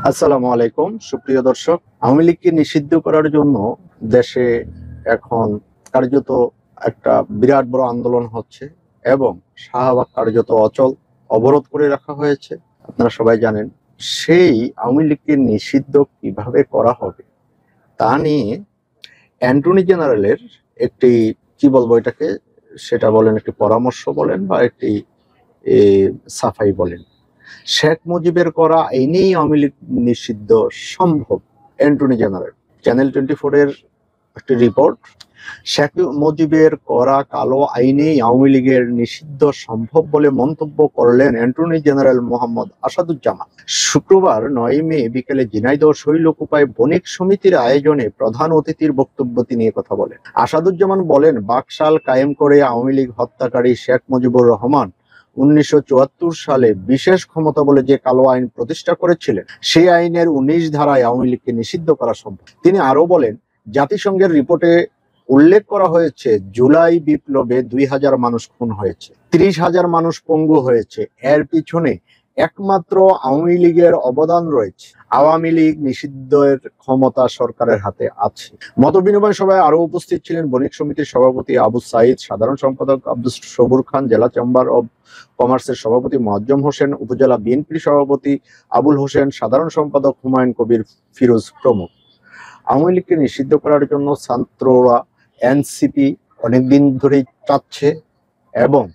আসসালামু আলাইকুম সুপ্রিয় দর্শক, আওয়ামী লীগকে নিষিদ্ধ করার জন্য দেশে এখন কার্যত একটা বিরাট বড় আন্দোলন হচ্ছে এবং শাহবাগ কার্যত অচল অবরোধ করে রাখা হয়েছে। আপনারা সবাই জানেন, সেই আওয়ামী লীগকে নিষিদ্ধ কিভাবে করা হবে তা নিয়ে অ্যাটর্নি জেনারেলের একটি কি বলবো এটাকে, সেটা বলেন একটি পরামর্শ বলেন বা একটি সাফাই বলেন, শেখ মুজিবের করা আইনেই আওয়ামী লীগ নিষিদ্ধ সম্ভব। অ্যাটর্নি জেনারেল চ্যানেল 24 এর একটি রিপোর্ট, শেখ মুজিবের করা কালো আইনেই আওয়ামী লীগের নিষিদ্ধ সম্ভব বলে মন্তব্য করলেন অ্যাটর্নি জেনারেল মোহাম্মদ আসাদুজ্জামান। শুক্রবার 9 মে বিকেলে ঝিনাইদহ শৈলকুপায় বণিক সমিতির আয়োজনে প্রধান অতিথির বক্তব্য তিনি কথা বলেন। আসাদুজ্জামান বলেন, বাকশাল কায়েম করে আওয়ামী লীগ হত্যাকারী শেখ মুজিবুর রহমান 1974 সালে বিশেষ ক্ষমতা বলে যে কালো আইন প্রতিষ্ঠা করেছিলেন, সেই আইনের 19 ধারায় আওয়ামী লীগকে নিষিদ্ধ করা সম্ভব। তিনি আরো বলেন, জাতিসংঘের রিপোর্টে উল্লেখ করা হয়েছে জুলাই বিপ্লবে 2000 মানুষ খুন হয়েছে, 30,000 মানুষ পঙ্গু হয়েছে। এর পিছনে একমাত্র আওয়ামী লীগের অবদান রয়েছে। আওয়ামী লীগ নিষিদ্ধের ক্ষমতা সরকারের হাতে আছে। মতবিনিময় সভায় আরো উপস্থিত ছিলেন বণিক সমিতির সভাপতি আবু সাইদ, সাধারণ সম্পাদক আব্দুল সবুর খান, জেলা চেম্বার অব কমার্সের সভাপতি মোয়াজ্জম হোসেন, উপজেলা বিএনপির সভাপতি আবুল হোসেন, সাধারণ সম্পাদক হুমায়ুন কবির ফিরোজ প্রমুখ। আওয়ামী লীগকে নিষিদ্ধ করার জন্য ছাত্ররা এনসিপি অনেকদিন ধরেই চাচ্ছে এবং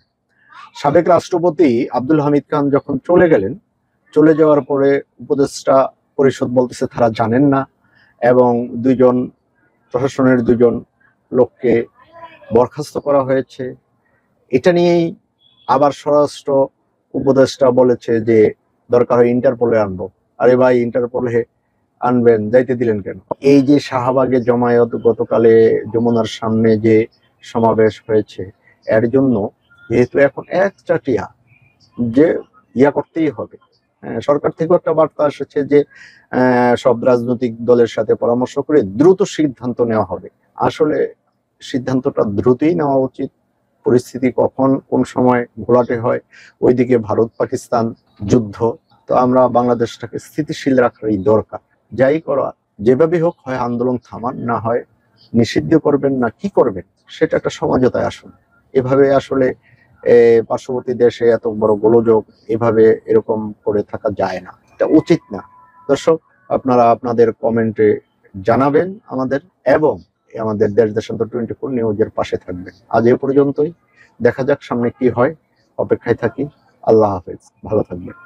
সাবেক রাষ্ট্রপতি আব্দুল হামিদ খান যখন চলে যাওয়ার পরে উপদেষ্টা পরিষদ বলতেছে তারা জানেন না এবং প্রশাসনের দুজন লোককে বরখাস্ত করা হয়েছে। এটা নিয়েই আবার স্বরাষ্ট্র উপদেষ্টা বলেছে যে দরকার হয় ইন্টারপোলে আনবো। আরে ভাই, ইন্টারপোলে আনবেন, যাইতে দিলেন কেন? এই যে শাহবাগে জমায়েত, গতকালে যমুনার সামনে যে সমাবেশ হয়েছে, এর জন্য যেহেতু এখন একচাটিয়া যে করতেই হবে, সরকার থেকে একটা বার্তা এসেছে যে সব রাজনৈতিক দলের সাথে পরামর্শ করে দ্রুত সিদ্ধান্ত নেওয়া হবে। আসলে সিদ্ধান্তটা দ্রুতই নেওয়া উচিত। পরিস্থিতি কখন কোন সময় ঘোলাটে হয়, ওইদিকে ভারত পাকিস্তান যুদ্ধ, তো আমরা বাংলাদেশটাকে স্থিতিশীল রাখারই দরকার। যাই করার যেভাবে হোক, হয় আন্দোলন থামান, না হয় নিষিদ্ধ করবেন, না কি করবেন সেটা একটা সমঝোতায় আসুন। এভাবে আসলে পার্শ্ববর্তী দেশে এত বড় গোলযোগ এভাবে এরকম করে থাকা যায় না, এটা উচিত না। দর্শক, আপনারা আপনাদের কমেন্টে জানাবেন আমাদের এবং আমাদের দেশ দেশান্তর 24 নিউজের পাশে থাকবেন। আজ এ পর্যন্তই, দেখা যাক সামনে কি হয়, অপেক্ষায় থাকি। আল্লাহ হাফেজ, ভালো থাকবেন।